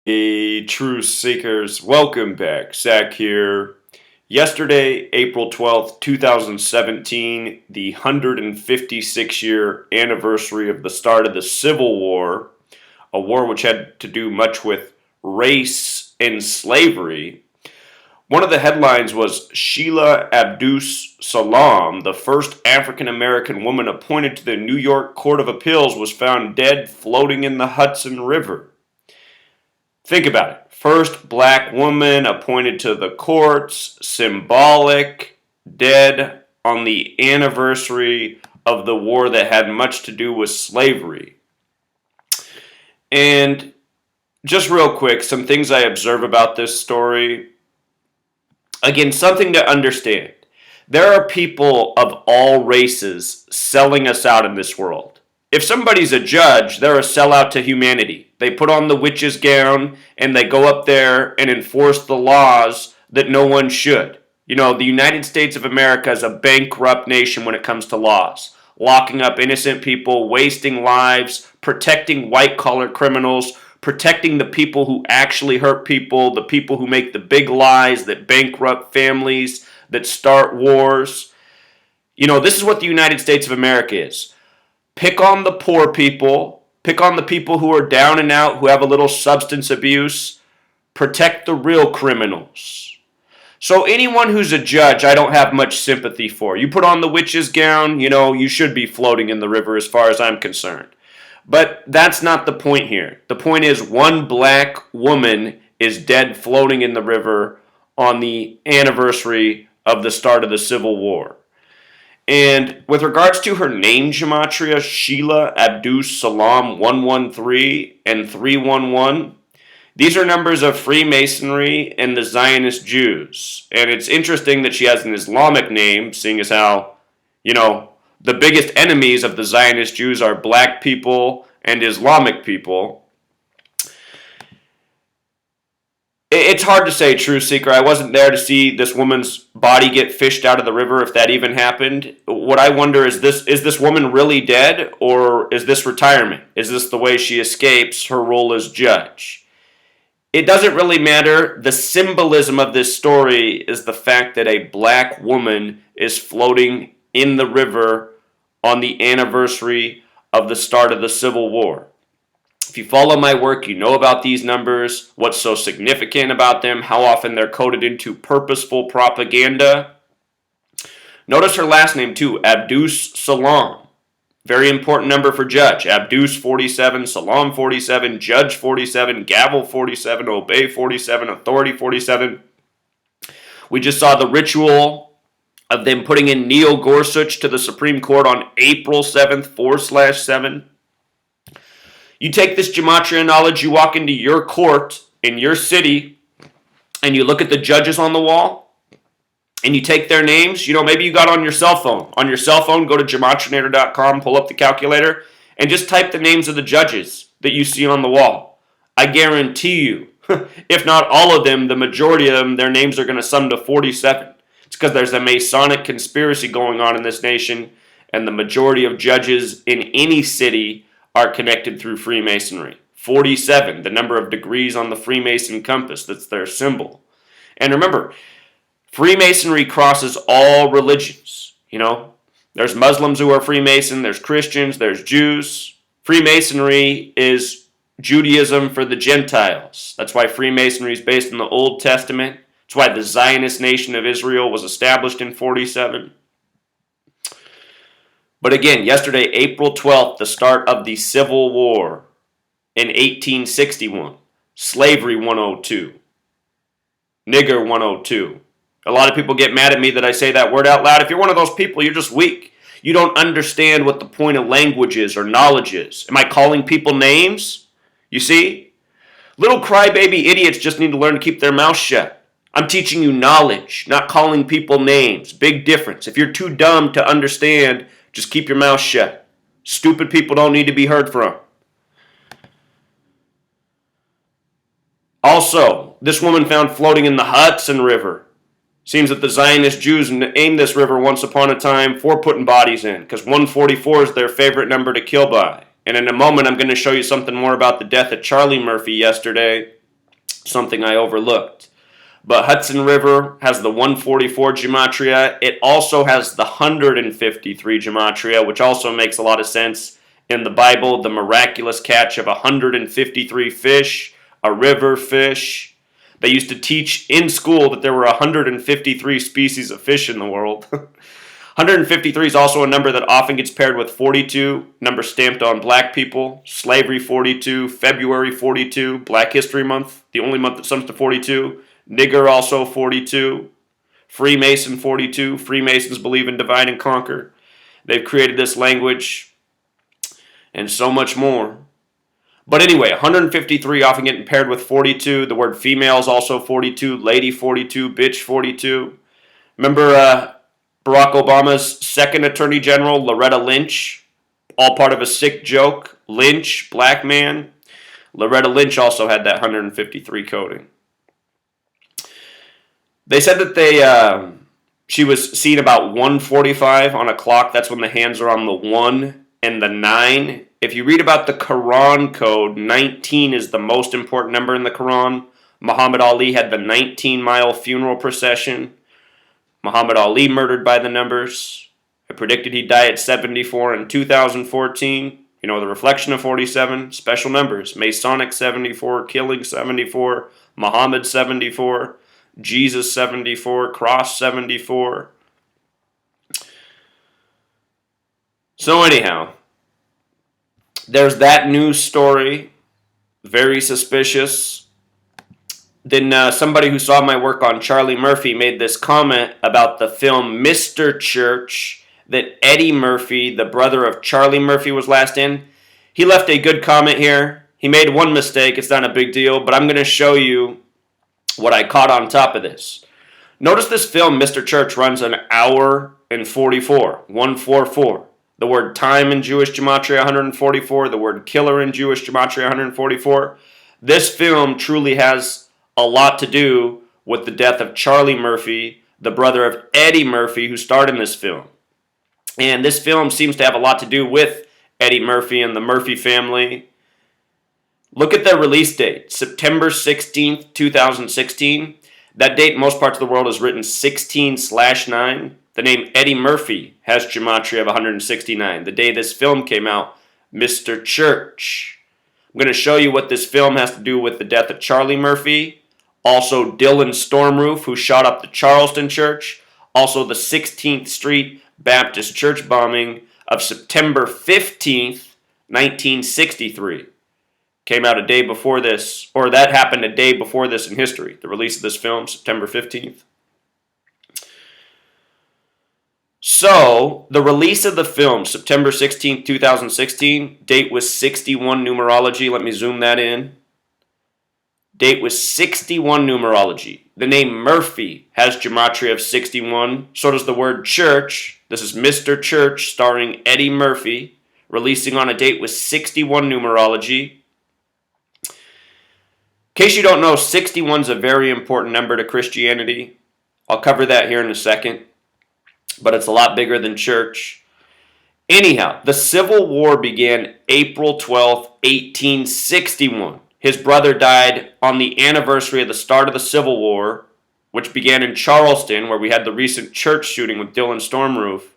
Hey, truth seekers, welcome back. Zach here. Yesterday, April 12th, 2017, the 156-year anniversary of the start of the Civil War, a war which had to do much with race and slavery. One of the headlines was Sheila Abdus-Salaam, the first African American woman appointed to the New York Court of Appeals, was found dead floating in the Hudson River. Think about it. First black woman appointed to the courts, symbolic, dead on the anniversary of the war that had much to do with slavery. And just real quick, some things I observe about this story. Again, something to understand. There are people of all races selling us out in this world. If somebody's a judge, they're a sellout to humanity. They put on the witch's gown and they go up there and enforce the laws that no one should. You know, the United States of America is a bankrupt nation when it comes to laws. Locking up innocent people, wasting lives, protecting white-collar criminals, protecting the people who actually hurt people, the people who make the big lies that bankrupt families, that start wars. You know, this is what the United States of America is. Pick on the poor people. Pick on the people who are down and out, who have a little substance abuse. Protect the real criminals. So anyone who's a judge, I don't have much sympathy for. You put on the witch's gown, you know, you should be floating in the river as far as I'm concerned. But that's not the point here. The point is one black woman is dead floating in the river on the anniversary of the start of the Civil War. And with regards to her name gematria, Sheila Abdus-Salaam 113 and 311, these are numbers of Freemasonry and the Zionist Jews. And it's interesting that she has an Islamic name, seeing as how, you know, the biggest enemies of the Zionist Jews are black people and Islamic people. It's hard to say, Truth Seeker. I wasn't there to see this woman's body get fished out of the river, if that even happened. What I wonder is this woman really dead, or is this retirement? Is this the way she escapes her role as judge? It doesn't really matter. The symbolism of this story is the fact that a black woman is floating in the river on the anniversary of the start of the Civil War. If you follow my work, you know about these numbers, what's so significant about them, how often they're coded into purposeful propaganda. Notice her last name too, Abdus-Salaam. Very important number for judge. Abdus 47, Salaam 47, judge 47, gavel 47, obey 47, authority 47. We just saw the ritual of them putting in Neil Gorsuch to the Supreme Court on April 7th, 4/7. You take this gematria knowledge, you walk into your court in your city, and you look at the judges on the wall, and you take their names. You know, maybe you got on your cell phone. On your cell phone, go to gematrinator.com, pull up the calculator, and just type the names of the judges that you see on the wall. I guarantee you, if not all of them, the majority of them, their names are going to sum to 47. It's because there's a Masonic conspiracy going on in this nation, and the majority of judges in any city are connected through Freemasonry. 47, the number of degrees on the Freemason compass, that's their symbol. And remember, Freemasonry crosses all religions. You know, there's Muslims who are Freemason, there's Christians, there's Jews. Freemasonry is Judaism for the Gentiles. That's why Freemasonry is based in the Old Testament. That's why the Zionist nation of Israel was established in 47. But again, yesterday, April 12th, the start of the Civil War in 1861. Slavery 102. Nigger 102. A lot of people get mad at me that I say that word out loud. If you're one of those people, you're just weak. You don't understand what the point of language is or knowledge is. Am I calling people names? You see? Little crybaby idiots just need to learn to keep their mouth shut. I'm teaching you knowledge, not calling people names. Big difference. If you're too dumb to understand, just keep your mouth shut. Stupid people don't need to be heard from. Also, this woman found floating in the Hudson River. Seems that the Zionist Jews aimed this river once upon a time for putting bodies in, because 144 is their favorite number to kill by. And in a moment, I'm going to show you something more about the death of Charlie Murphy yesterday. something I overlooked. But Hudson River has the 144 gematria. It also has the 153 gematria, which also makes a lot of sense. In the Bible, the miraculous catch of 153 fish, a river fish. They used to teach in school that there were 153 species of fish in the world. 153 is also a number that often gets paired with 42, number stamped on black people, slavery 42, February 42, Black History Month, the only month that sums to 42, nigger also 42, Freemason 42, Freemasons believe in divide and conquer. They've created this language and so much more. But anyway, 153 often getting paired with 42. The word female is also 42, lady 42, bitch 42. Remember Barack Obama's second Attorney General, Loretta Lynch? All part of a sick joke. Lynch, black man. Loretta Lynch also had that 153 coding. They said that she was seen about 1:45 on a clock. That's when the hands are on the 1 and the 9. If you read about the Quran code, 19 is the most important number in the Quran. Muhammad Ali had the 19-mile funeral procession. Muhammad Ali murdered by the numbers. I predicted he'd die at 74 in 2014. You know, the reflection of 47, special numbers. Masonic 74, killing 74, Muhammad 74, Jesus 74, cross 74. So anyhow, there's that news story. Very suspicious. Then somebody who saw my work on Charlie Murphy made this comment about the film Mr. Church that Eddie Murphy, the brother of Charlie Murphy, was last in. He left a good comment here. He made one mistake. It's not a big deal, but I'm going to show you what I caught on top of this. Notice this film, Mr. Church, runs an hour and 44, 144. The word time in Jewish gematria, 144. The word killer in Jewish gematria, 144. This film truly has a lot to do with the death of Charlie Murphy, the brother of Eddie Murphy, who starred in this film. And this film seems to have a lot to do with Eddie Murphy and the Murphy family. Look at the release date, September 16th, 2016. That date in most parts of the world is written 16/9. The name Eddie Murphy has gematria of 169. The day this film came out, Mr. Church. I'm going to show you what this film has to do with the death of Charlie Murphy. Also Dylan Stormroof, who shot up the Charleston Church. Also the 16th Street Baptist Church bombing of September 15th, 1963. Came out a day before this, or that happened a day before this in history. The release of this film, September 15th. So, the release of the film, September 16th, 2016, date was 61 numerology. Let me zoom that in. Date was 61 numerology. The name Murphy has gematria of 61. So does the word church. This is Mr. Church starring Eddie Murphy, releasing on a date with 61 numerology. In case you don't know, 61 is a very important number to Christianity. I'll cover that here in a second. But it's a lot bigger than church. Anyhow, the Civil War began April 12th, 1861. His brother died on the anniversary of the start of the Civil War, which began in Charleston, where we had the recent church shooting with Dylan Stormroof.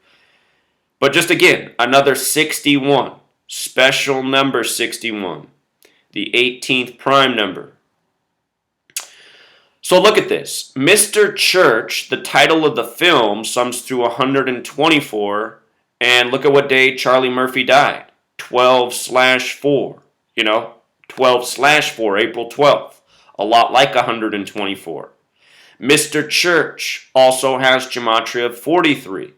But just again, another 61. Special number 61. The 18th prime number. So look at this. Mr. Church, the title of the film, sums to 124. And look at what day Charlie Murphy died. 12/4. 12/4, April 12th. A lot like 124. Mr. Church also has gematria of 43.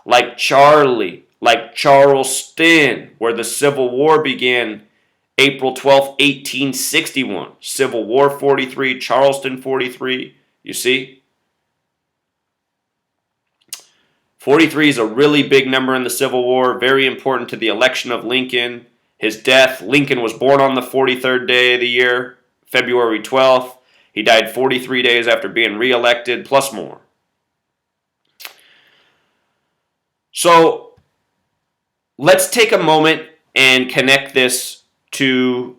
Like Charlie, like Charleston, where the Civil War began April 12th, 1861. Civil War 43, Charleston 43. You see? 43 is a really big number in the Civil War, very important to the election of Lincoln. His death, Lincoln was born on the 43rd day of the year, February 12th. He died 43 days after being reelected, plus more. So, let's take a moment and connect this to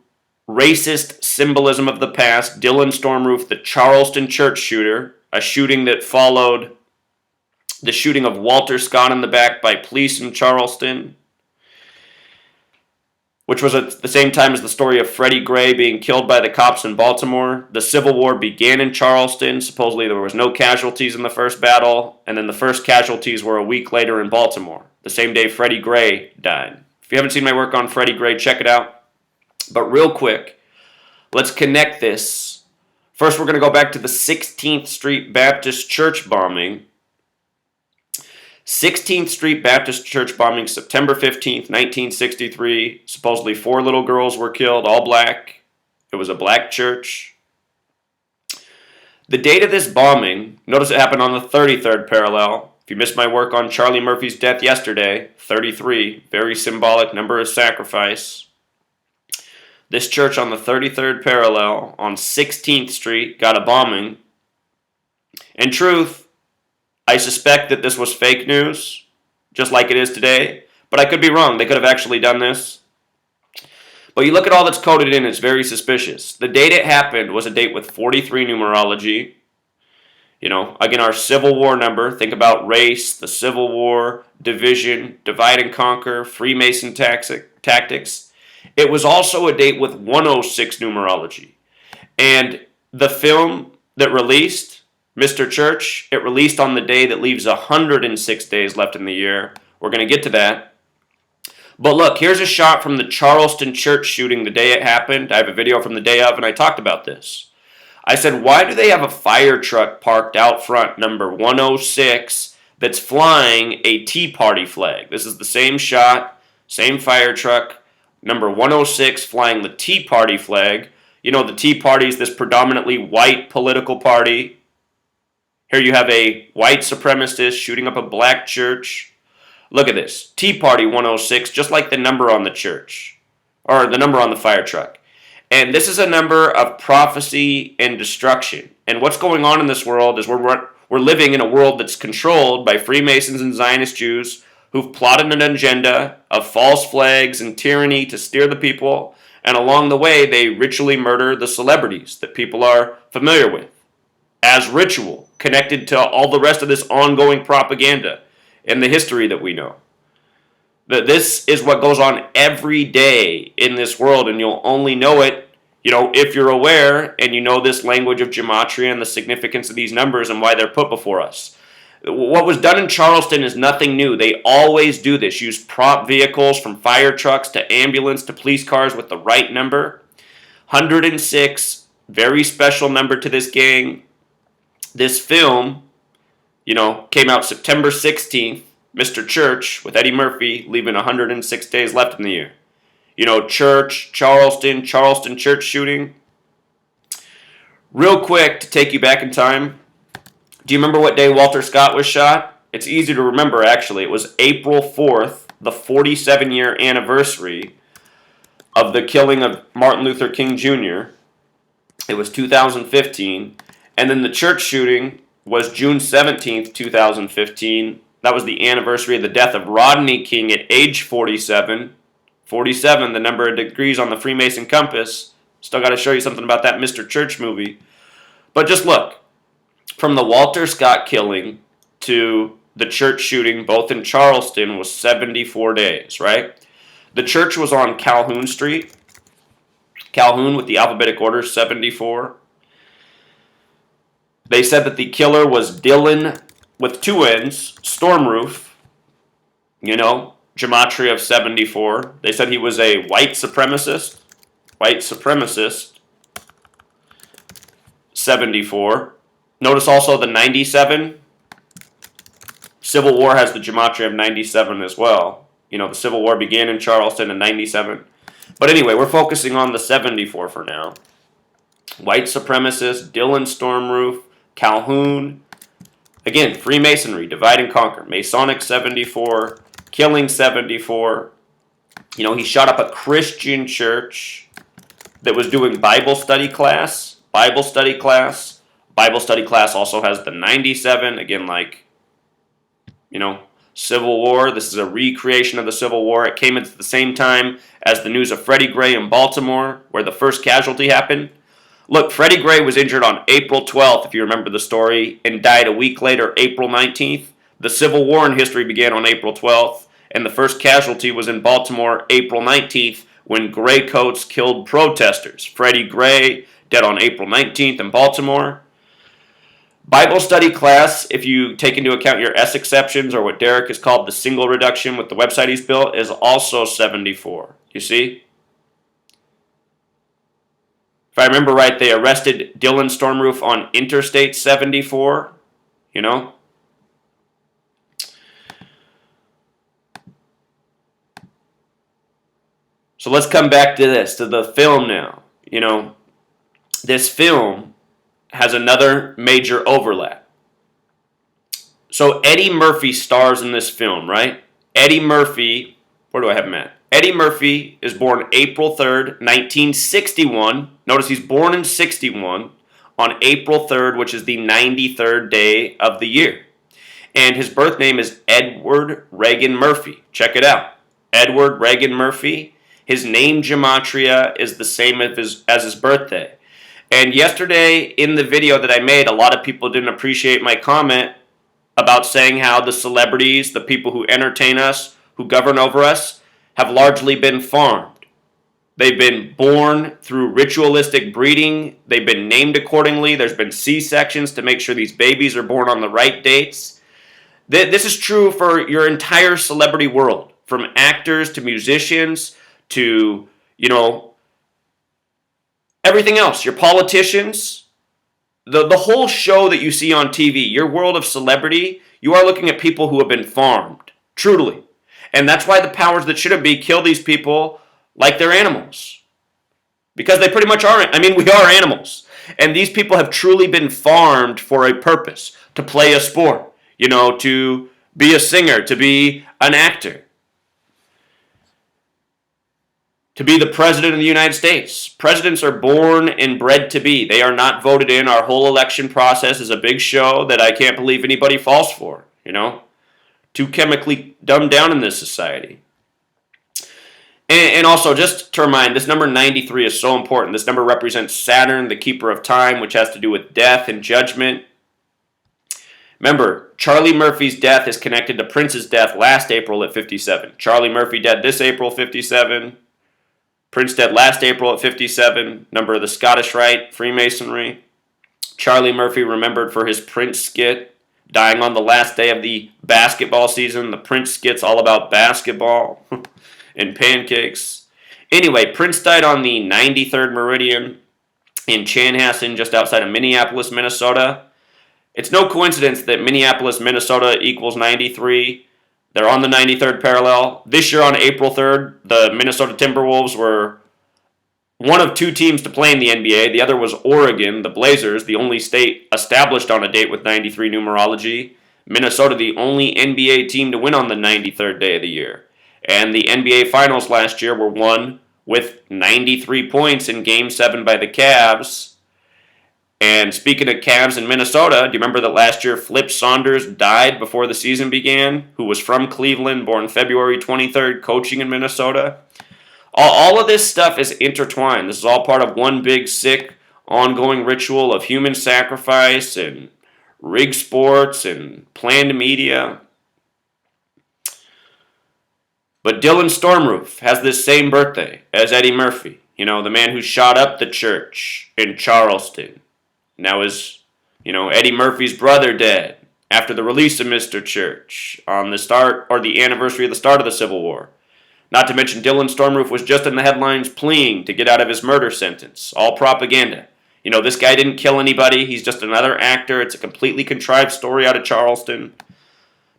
racist symbolism of the past. Dylan Stormroof, the Charleston church shooter, a shooting that followed the shooting of Walter Scott in the back by police in Charleston, which was at the same time as the story of Freddie Gray being killed by the cops in Baltimore. The Civil War began in Charleston. Supposedly there was no casualties in the first battle, and then the first casualties were a week later in Baltimore, the same day Freddie Gray died. If you haven't seen my work on Freddie Gray, check it out. But real quick, let's connect this. First, we're going to go back to the 16th Street Baptist Church bombing. 16th Street Baptist Church bombing, September 15th, 1963. Supposedly 4 little girls were killed, all black. It was a black church. The date of this bombing, notice it happened on the 33rd parallel. If you missed my work on Charlie Murphy's death yesterday, 33, very symbolic number of sacrifice. This church on the 33rd parallel on 16th Street got a bombing. In truth, I suspect that this was fake news, just like it is today, but I could be wrong. They could have actually done this. But you look at all that's coded in, it's very suspicious. The date it happened was a date with 43 numerology. You know, again, our Civil War number, think about race, the Civil War, division, divide and conquer, Freemason tactics. It was also a date with 106 numerology. And the film that released, Mr. Church, it released on the day that leaves 106 days left in the year. We're going to get to that. But look, here's a shot from the Charleston church shooting the day it happened. I have a video from the day of, and I talked about this. I said, why do they have a fire truck parked out front, number 106, that's flying a Tea Party flag? This is the same shot, same fire truck, number 106 flying the Tea Party flag. You know, the Tea Party is this predominantly white political party. Here you have a white supremacist shooting up a black church. Look at this. Tea Party 106, just like the number on the church, or the number on the fire truck. And this is a number of prophecy and destruction. And what's going on in this world is we're living in a world that's controlled by Freemasons and Zionist Jews who've plotted an agenda of false flags and tyranny to steer the people. And along the way, they ritually murder the celebrities that people are familiar with as ritual, connected to all the rest of this ongoing propaganda and the history that we know. That this is what goes on every day in this world, and you'll only know it, you know, if you're aware and you know this language of gematria and the significance of these numbers and why they're put before us. What was done in Charleston is nothing new. They always do this. Use prop vehicles from fire trucks to ambulance to police cars with the right number. 106, very special number to this gang. This film, you know, came out September 16th, Mr. Church, with Eddie Murphy, leaving 106 days left in the year. You know, Church, Charleston church shooting. Real quick, to take you back in time, do you remember what day Walter Scott was shot? It's easy to remember, actually. It was April 4th, the 47-year anniversary of the killing of Martin Luther King Jr. It was 2015. And then the church shooting was June 17th, 2015. That was the anniversary of the death of Rodney King at age 47. 47, the number of degrees on the Freemason compass. Still got to show you something about that Mr. Church movie. But just look, from the Walter Scott killing to the church shooting, both in Charleston, was 74 days, right? The church was on Calhoun Street. Calhoun with the alphabetic order, 74. They said that the killer was Dylan, with 2 N's, Stormroof, you know, gematria of 74. They said he was a white supremacist, 74. Notice also the 97. Civil War has the gematria of 97 as well. You know, the Civil War began in Charleston in 97. But anyway, we're focusing on the 74 for now. White supremacist, Dylan Stormroof, Calhoun. Again, Freemasonry, divide and conquer. Masonic 74, killing 74. You know, he shot up a Christian church that was doing Bible study class. Bible study class also has the 97. Again, like, you know, Civil War. This is a recreation of the Civil War. It came at the same time as the news of Freddie Gray in Baltimore, where the first casualty happened. Look, Freddie Gray was injured on April 12th, if you remember the story, and died a week later, April 19th. The Civil War in history began on April 12th, and the first casualty was in Baltimore, April 19th, when gray coats killed protesters. Freddie Gray, dead on April 19th in Baltimore. Bible study class, if you take into account your S exceptions, or what Derek has called the single reduction with the website he's built, is also 74. You see? If I remember right, they arrested Dylan Stormroof on Interstate 74, you know? So let's come back to this, to the film now. You know, this film has another major overlap. So Eddie Murphy stars in this film, right? Eddie Murphy, where do I have him at? Eddie Murphy is born April 3rd, 1961. Notice he's born in 61 on April 3rd, which is the 93rd day of the year. And his birth name is Edward Reagan Murphy. Check it out. Edward Reagan Murphy. His name gematria is the same as his birthday. And yesterday in the video that I made, a lot of people didn't appreciate my comment about saying how the celebrities, the people who entertain us, who govern over us, have largely been farmed. They've been born through ritualistic breeding. They've been named accordingly. There's been C-sections to make sure these babies are born on the right dates. This is true for your entire celebrity world, from actors to musicians to, you know, everything else. Your politicians, the whole show that you see on TV, your world of celebrity, you are looking at people who have been farmed, truly. And that's why the powers that should be kill these people like they're animals. Because they pretty much are. I mean, we are animals. And these people have truly been farmed for a purpose. To play a sport. You know, to be a singer. To be an actor. To be the president of the United States. Presidents are born and bred to be. They are not voted in. Our whole election process is a big show that I can't believe anybody falls for. You know? Too chemically dumbed down in this society. And also, just to remind, this number 93 is so important. This number represents Saturn, the keeper of time, which has to do with death and judgment. Remember, Charlie Murphy's death is connected to Prince's death last April at 57. Charlie Murphy dead this April, 57. Prince dead last April at 57. Number of the Scottish Rite, Freemasonry. Charlie Murphy remembered for his Prince skit, dying on the last day of the basketball season. The Prince skit's all about basketball and pancakes. Anyway, Prince died on the 93rd meridian in Chanhassen, just outside of Minneapolis, Minnesota. It's no coincidence that Minneapolis, Minnesota equals 93. They're on the 93rd parallel. This year on April 3rd, the Minnesota Timberwolves were one of two teams to play in the NBA. The other was Oregon, the Blazers, the only state established on a date with 93 numerology. Minnesota, the only NBA team to win on the 93rd day of the year. And the NBA Finals last year were won with 93 points in Game 7 by the Cavs. And speaking of Cavs in Minnesota, do you remember that last year Flip Saunders died before the season began, who was from Cleveland, born February 23rd, coaching in Minnesota? All of this stuff is intertwined. This is all part of one big, sick, ongoing ritual of human sacrifice and rigged sports and planned media. But Dylan Stormroof has this same birthday as Eddie Murphy. You know, the man who shot up the church in Charleston. Now is, you know, Eddie Murphy's brother dead after the release of Mr. Church on the start or the anniversary of the start of the Civil War. Not to mention Dylan Stormroof was just in the headlines pleading to get out of his murder sentence. All propaganda. You know, this guy didn't kill anybody. He's just another actor. It's a completely contrived story out of Charleston.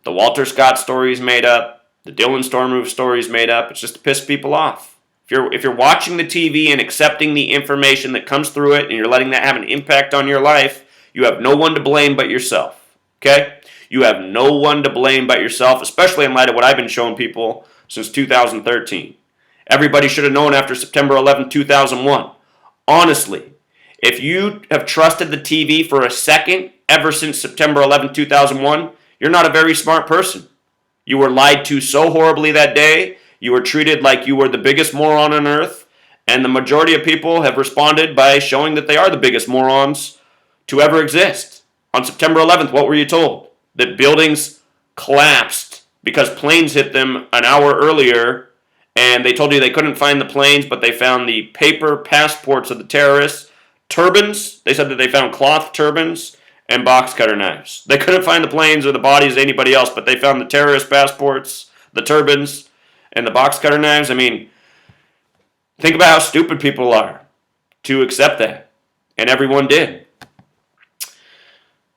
The Walter Scott story is made up. The Dylan Stormroof story is made up. It's just to piss people off. If you're watching the TV and accepting the information that comes through it and you're letting that have an impact on your life, you have no one to blame but yourself. Okay? You have no one to blame but yourself, especially in light of what I've been showing people since 2013. Everybody should have known after September 11, 2001. Honestly, if you have trusted the TV for a second ever since September 11, 2001, you're not a very smart person. You were lied to so horribly that day. You were treated like you were the biggest moron on earth. And the majority of people have responded by showing that they are the biggest morons to ever exist. On September 11th, what were you told? That buildings collapsed because planes hit them an hour earlier, and they told you they couldn't find the planes, but they found the paper passports of the terrorists. Turbans, they said that they found cloth turbans and box cutter knives. They couldn't find the planes or the bodies of anybody else, but they found the terrorist passports, the turbans, and the box cutter knives. I mean, think about how stupid people are to accept that. And everyone did.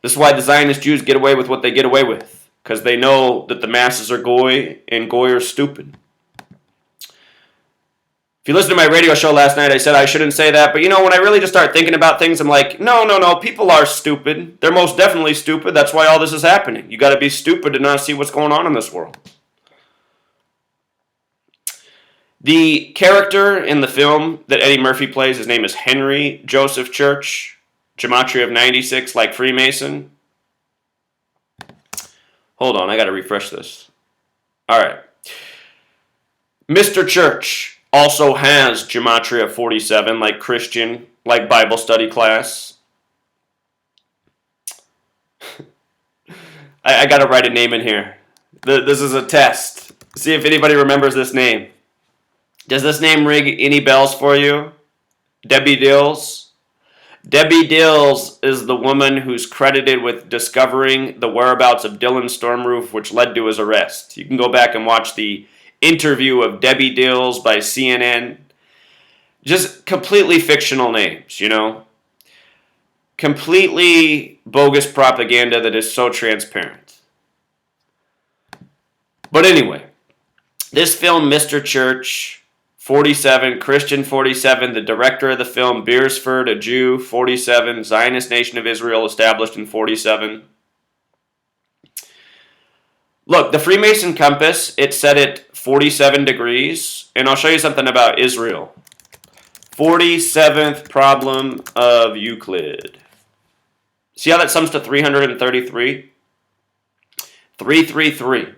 This is why the Zionist Jews get away with what they get away with. Because they know that the masses are goy, and goy are stupid. If you listen to my radio show last night, I said I shouldn't say that. But you know, when I really just start thinking about things, I'm like, no, people are stupid. They're most definitely stupid. That's why all this is happening. You got to be stupid to not see what's going on in this world. The character in the film that Eddie Murphy plays, his name is Henry Joseph Church, gematria of 96, like Freemason. Hold on, I got to refresh this. All right. Mr. Church also has gematria of 47, like Christian, like Bible study class. I got to write a name in here. This is a test. See if anybody remembers this name. Does this name ring any bells for you? Debbie Dills? Debbie Dills is the woman who's credited with discovering the whereabouts of Dylan Stormroof, which led to his arrest. You can go back and watch the interview of Debbie Dills by CNN. Just completely fictional names, you know? Completely bogus propaganda that is so transparent. But anyway, this film, Mr. Church, 47, Christian 47, the director of the film, Beersford, a Jew, 47, Zionist Nation of Israel, established in 47. Look, the Freemason compass, it's set at 47 degrees, and I'll show you something about Israel. 47th problem of Euclid. See how that sums to 333? 333.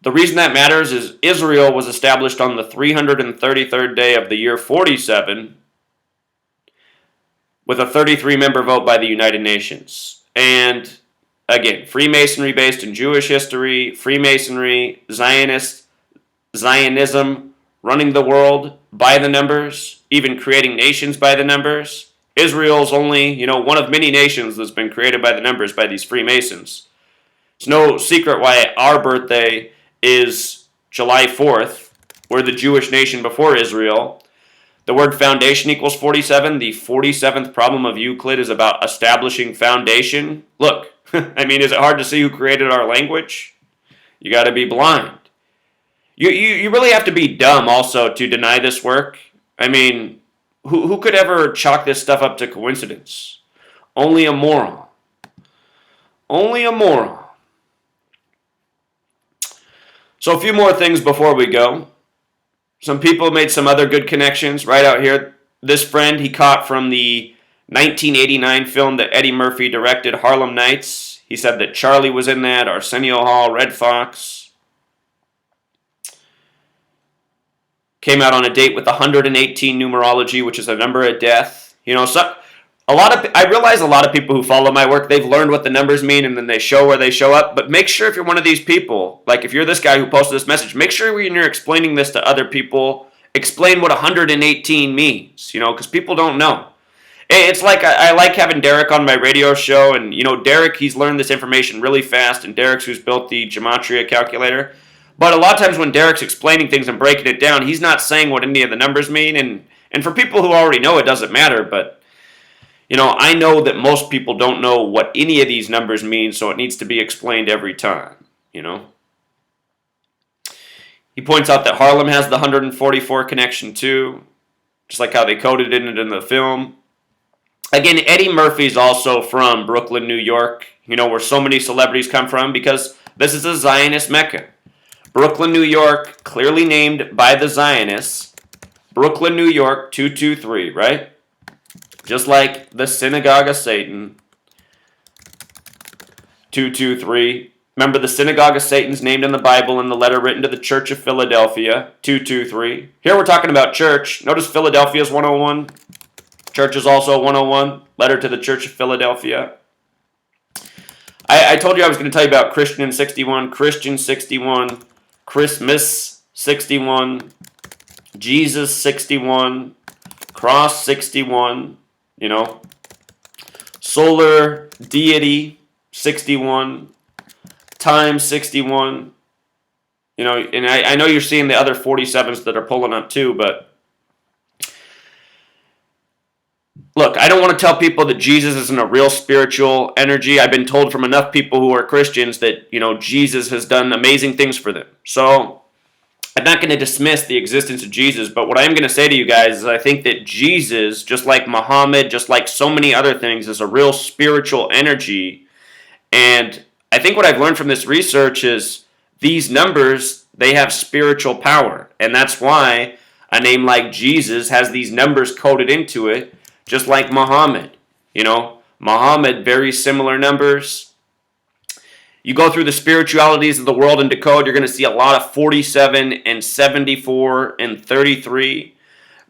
The reason that matters is Israel was established on the 333rd day of the year 47 with a 33-member vote by the United Nations. And again, Freemasonry based in Jewish history, Freemasonry, Zionism, running the world by the numbers, even creating nations by the numbers. Israel's only, one of many nations that's been created by the numbers by these Freemasons. It's no secret why our birthday is July 4th. We're the Jewish nation before Israel. The word foundation equals 47. The 47th problem of Euclid is about establishing foundation. Look, I mean, is it hard to see who created our language? You got to be blind. You really have to be dumb also to deny this work. I mean, who could ever chalk this stuff up to coincidence? Only a moron. Only a moron. So a few more things before we go. Some people made some other good connections right out here. This friend he caught from the 1989 film that Eddie Murphy directed, Harlem Nights. He said that Charlie was in that, Arsenio Hall, Red Fox. Came out on a date with 118 numerology, which is a number of death. I realize a lot of people who follow my work, they've learned what the numbers mean and then they show where they show up. But make sure if you're one of these people, like if you're this guy who posted this message, make sure when you're explaining this to other people, explain what 118 means, because people don't know. It's like I like having Derek on my radio show, and Derek, he's learned this information really fast, and Derek's who's built the gematria calculator. But a lot of times when Derek's explaining things and breaking it down, he's not saying what any of the numbers mean, and for people who already know, it doesn't matter, but I know that most people don't know what any of these numbers mean, so it needs to be explained every time, He points out that Harlem has the 144 connection too, just like how they coded it in the film. Again, Eddie Murphy's also from Brooklyn, New York, where so many celebrities come from, because this is a Zionist Mecca. Brooklyn, New York, clearly named by the Zionists. Brooklyn, New York, 223, right? Just like the Synagogue of Satan, 223. Remember, the synagogue of Satan's named in the Bible in the letter written to the Church of Philadelphia, 2:2-3. Here we're talking about church. Notice Philadelphia is 101. Church is also 101. Letter to the Church of Philadelphia. I told you I was going to tell you about Christian 61, Christian 61, Christmas 61, Jesus 61, Cross 61, Solar Deity 61, Time 61, and I know you're seeing the other 47s that are pulling up too, but look, I don't want to tell people that Jesus isn't a real spiritual energy. I've been told from enough people who are Christians that, Jesus has done amazing things for them. So I'm not going to dismiss the existence of Jesus, but what I am going to say to you guys is I think that Jesus, just like Muhammad, just like so many other things, is a real spiritual energy. And I think what I've learned from this research is these numbers, they have spiritual power. And that's why a name like Jesus has these numbers coded into it, just like Muhammad. Muhammad, very similar numbers. You go through the spiritualities of the world and decode, you're going to see a lot of 47 and 74 and 33.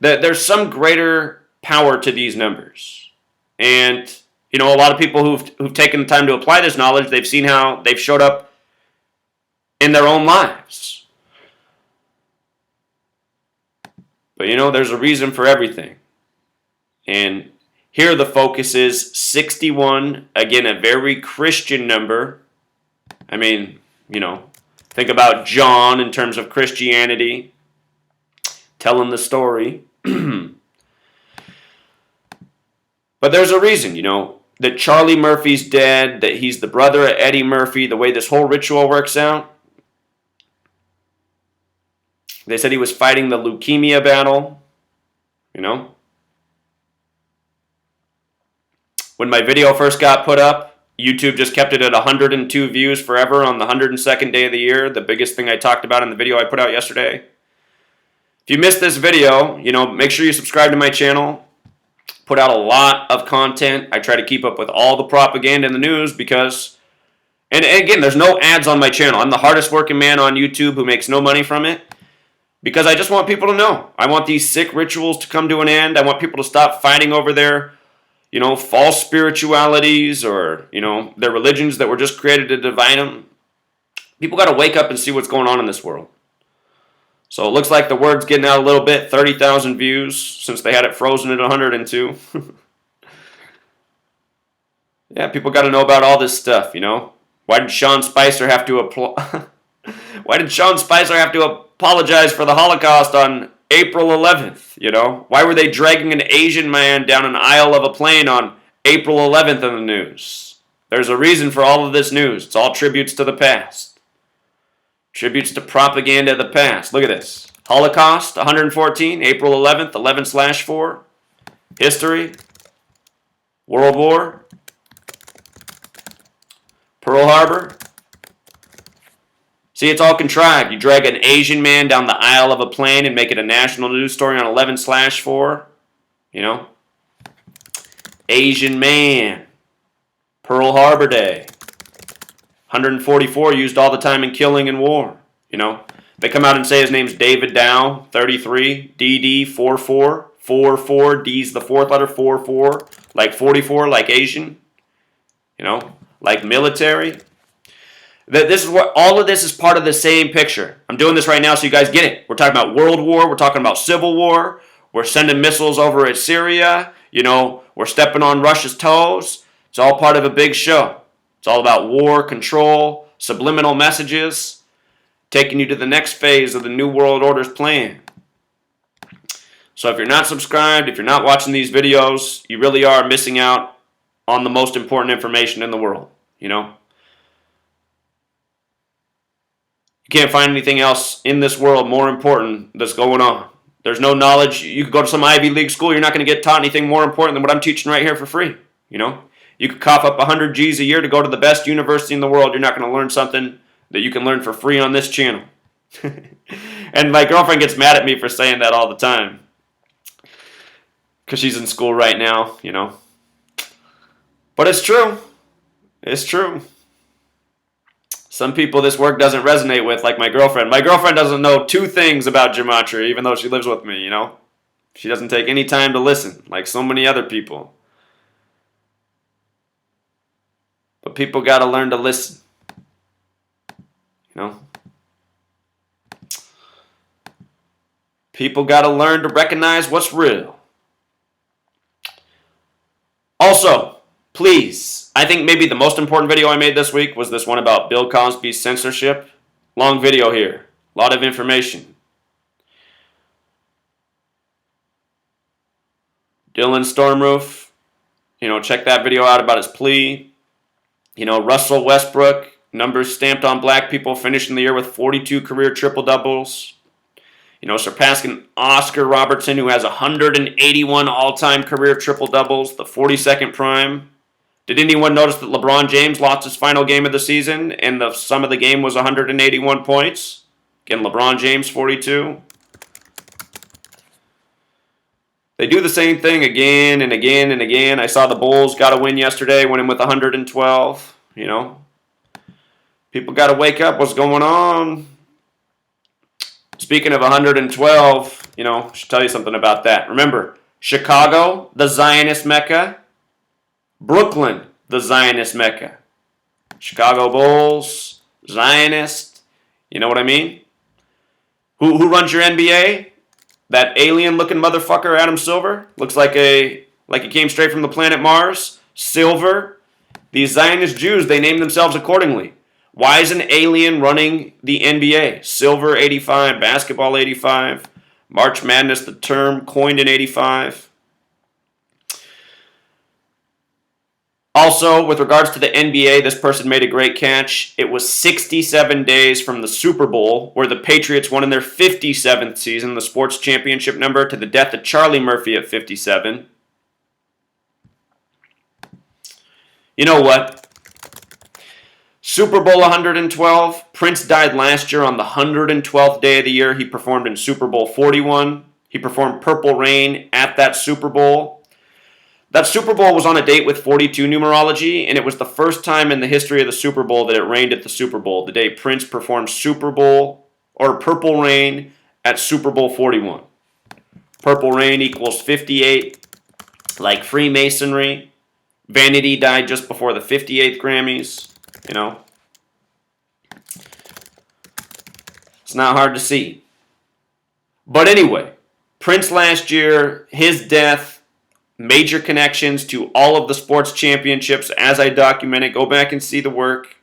There's some greater power to these numbers. And, a lot of people who've taken the time to apply this knowledge, they've seen how they've showed up in their own lives. But, there's a reason for everything. And here the focus is 61, again, a very Christian number. I mean, think about John in terms of Christianity, telling the story. But there's a reason, that Charlie Murphy's dead, that he's the brother of Eddie Murphy, the way this whole ritual works out. They said he was fighting the leukemia battle, When my video first got put up, YouTube just kept it at 102 views forever on the 102nd day of the year, the biggest thing I talked about in the video I put out yesterday. If you missed this video, make sure you subscribe to my channel. Put out a lot of content. I try to keep up with all the propaganda in the news because, and again, there's no ads on my channel. I'm the hardest working man on YouTube who makes no money from it because I just want people to know. I want these sick rituals to come to an end. I want people to stop fighting over their false spiritualities or, their religions that were just created to divide them. People got to wake up and see what's going on in this world. So it looks like the word's getting out a little bit, 30,000 views since they had it frozen at 102. Yeah, people got to know about all this stuff, Why did Sean Spicer have to Why did Sean Spicer have to apologize for the Holocaust on April 11th, Why were they dragging an Asian man down an aisle of a plane on April 11th in the news? There's a reason for all of this news. It's all tributes to the past. Tributes to propaganda of the past. Look at this. Holocaust, 114, April 11th, 11/4. History. World War. Pearl Harbor. See, it's all contrived. You drag an Asian man down the aisle of a plane and make it a national news story on 11/4. Asian man. Pearl Harbor Day. 144 used all the time in killing and war. They come out and say his name's David Dow, 33, DD, 44, 44, D's the fourth letter, 44, like 44, like Asian, like military. This is what all of this is part of the same picture. I'm doing this right now so you guys get it. We're talking about World War. We're talking about Civil War. We're sending missiles over at Syria. We're stepping on Russia's toes. It's all part of a big show. It's all about war, control, subliminal messages, taking you to the next phase of the New World Order's plan. So if you're not subscribed, if you're not watching these videos, you really are missing out on the most important information in the world, You can't find anything else in this world more important that's going on. There's no knowledge. You could go to some Ivy League school, you're not going to get taught anything more important than what I'm teaching right here for free, You could cough up 100 G's a year to go to the best university in the world. You're not going to learn something that you can learn for free on this channel. And my girlfriend gets mad at me for saying that all the time. Because she's in school right now, But it's true. It's true. Some people this work doesn't resonate with, like my girlfriend. My girlfriend doesn't know 2 things about gematria, even though she lives with me, you know? She doesn't take any time to listen, like so many other people. But people got to learn to listen. You know? People got to learn to recognize what's real. Also, please, I think maybe the most important video I made this week was this one about Bill Cosby's censorship. Long video here. A lot of information. Dylan Stormroof, check that video out about his plea. Russell Westbrook, numbers stamped on black people, finishing the year with 42 career triple-doubles. Surpassing Oscar Robertson, who has 181 all-time career triple-doubles, the 42nd prime. Did anyone notice that LeBron James lost his final game of the season, and the sum of the game was 181 points? Again, LeBron James, 42. They do the same thing again and again and again. I saw the Bulls got a win yesterday, went in with 112. People got to wake up. What's going on? Speaking of 112, I should tell you something about that. Remember, Chicago, the Zionist Mecca. Brooklyn, the Zionist Mecca. Chicago Bulls, Zionist. You know what I mean? Who runs your NBA? That alien-looking motherfucker, Adam Silver. Looks like he came straight from the planet Mars. Silver. These Zionist Jews, they name themselves accordingly. Why is an alien running the NBA? Silver, 85. Basketball, 85. March Madness, the term coined in 85. Also, with regards to the NBA, this person made a great catch. It was 67 days from the Super Bowl, where the Patriots won in their 57th season, the sports championship number, to the death of Charlie Murphy at 57. You know what? Super Bowl 112. Prince died last year on the 112th day of the year. He performed in Super Bowl 41. He performed Purple Rain at that Super Bowl. That Super Bowl was on a date with 42 numerology, and it was the first time in the history of the Super Bowl that it rained at the Super Bowl, the day Prince performed Purple Rain at Super Bowl 41. Purple Rain equals 58, like Freemasonry. Vanity died just before the 58th Grammys. It's not hard to see. But anyway, Prince last year, his death, major connections to all of the sports championships as I documented. Go back and see the work.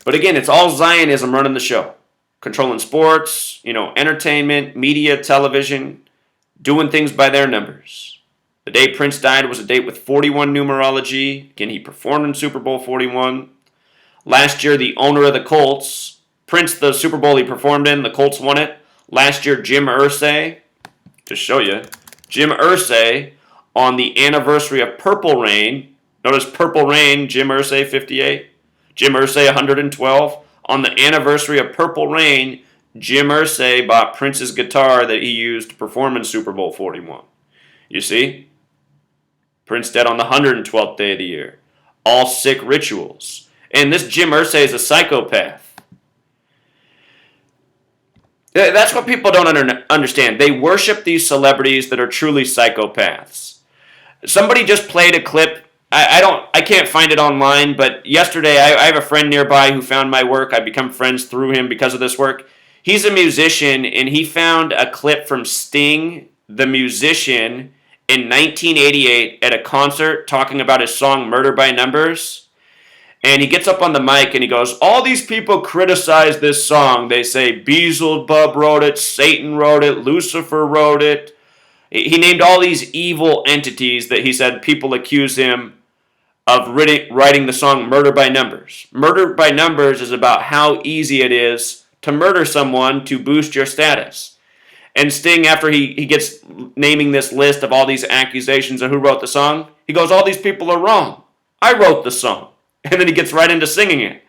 But again, it's all Zionism running the show. Controlling sports, entertainment, media, television, doing things by their numbers. The day Prince died was a date with 41 numerology. Again, he performed in Super Bowl 41. Last year, the owner of the Colts, Prince, the Super Bowl he performed in, the Colts won it. Last year, Jim Irsay, to show you, Jim Irsay, on the anniversary of Purple Rain, notice Purple Rain, Jim Irsay, 58. Jim Irsay, 112. On the anniversary of Purple Rain, Jim Irsay bought Prince's guitar that he used to perform in Super Bowl 41. You see? Prince dead on the 112th day of the year. All sick rituals. And this Jim Irsay is a psychopath. That's what people don't understand. They worship these celebrities that are truly psychopaths. Somebody just played a clip. I can't find it online, but yesterday I have a friend nearby who found my work. I've become friends through him because of this work. He's a musician, and he found a clip from Sting, the musician, in 1988 at a concert talking about his song Murder by Numbers. And he gets up on the mic and he goes, all these people criticize this song. They say Beelzebub wrote it, Satan wrote it, Lucifer wrote it. He named all these evil entities that he said people accuse him of writing the song Murder by Numbers. Murder by Numbers is about how easy it is to murder someone to boost your status. And Sting, after he gets naming this list of all these accusations of who wrote the song, he goes, all these people are wrong. I wrote the song. And then he gets right into singing it.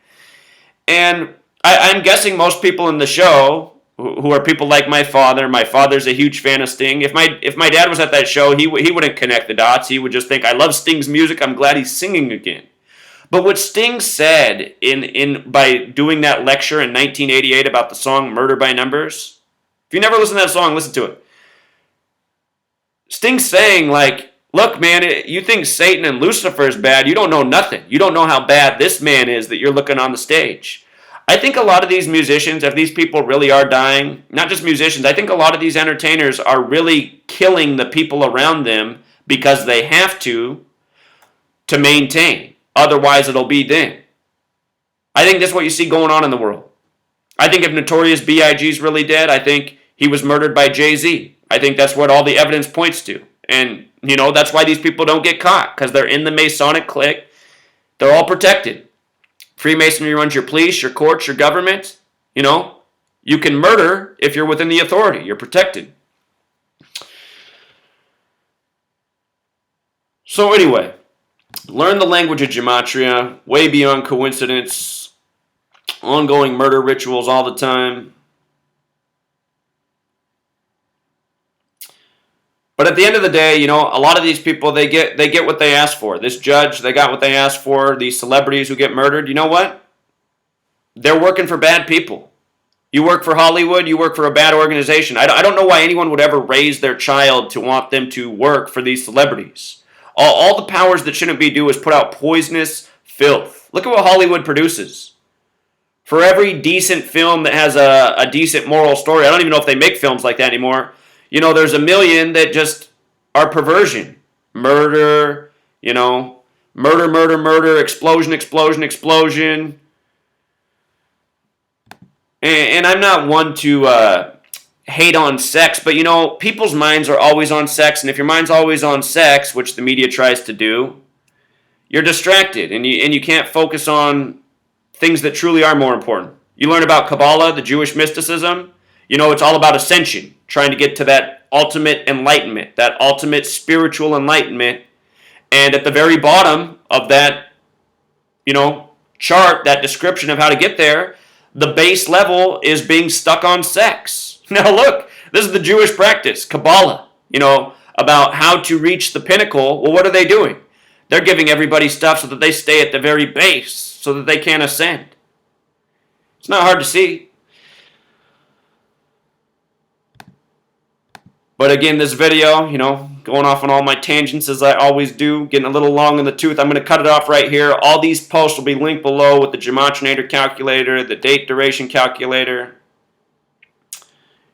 And I'm guessing most people in the show, who are people like my father, my father's a huge fan of Sting. If my dad was at that show, he wouldn't connect the dots. He would just think, I love Sting's music. I'm glad he's singing again. But what Sting said in by doing that lecture in 1988 about the song Murder by Numbers, if you never listened to that song, listen to it. Sting's saying, like, look, man, you think Satan and Lucifer is bad. You don't know nothing. You don't know how bad this man is that you're looking on the stage. I think a lot of these musicians, if these people really are dying, not just musicians, I think a lot of these entertainers are really killing the people around them because they have to maintain. Otherwise, it'll be them. I think that's what you see going on in the world. I think if Notorious B.I.G. is really dead, I think he was murdered by Jay-Z. I think that's what all the evidence points to. And, you know, that's why these people don't get caught, because they're in the Masonic clique. They're all protected. Freemasonry runs your police, your courts, your government. You know, you can murder if you're within the authority. You're protected. So anyway, learn the language of gematria, way beyond coincidence, ongoing murder rituals all the time. But at the end of the day, you know, a lot of these people, they get what they asked for. This judge, they got what they asked for. These celebrities who get murdered, you know what? They're working for bad people. You work for Hollywood, you work for a bad organization. I don't know why anyone would ever raise their child to want them to work for these celebrities. All the powers that shouldn't be due is put out poisonous filth. Look at what Hollywood produces. For every decent film that has a decent moral story, I don't even know if they make films like that anymore. You know, there's a million that just are perversion. Murder, you know, murder, explosion. And I'm not one to hate on sex, but, you know, people's minds are always on sex, and if your mind's always on sex, which the media tries to do, you're distracted, and you can't focus on things that truly are more important. You learn about Kabbalah, the Jewish mysticism. You know, it's all about ascension, trying to get to that ultimate enlightenment, that ultimate spiritual enlightenment. And at the very bottom of that, you know, chart, that description of how to get there, the base level is being stuck on sex. Now look, this is the Jewish practice, Kabbalah, you know, about how to reach the pinnacle. Well, what are they doing? They're giving everybody stuff so that they stay at the very base, so that they can't ascend. It's not hard to see. But again, this video, you know, going off on all my tangents as I always do, getting a little long in the tooth. I'm going to cut it off right here. All these posts will be linked below with the Gematrinator calculator, the date duration calculator.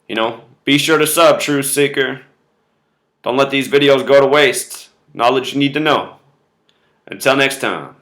You know, be sure to sub, Truth Seeker. Don't let these videos go to waste. Knowledge you need to know. Until next time.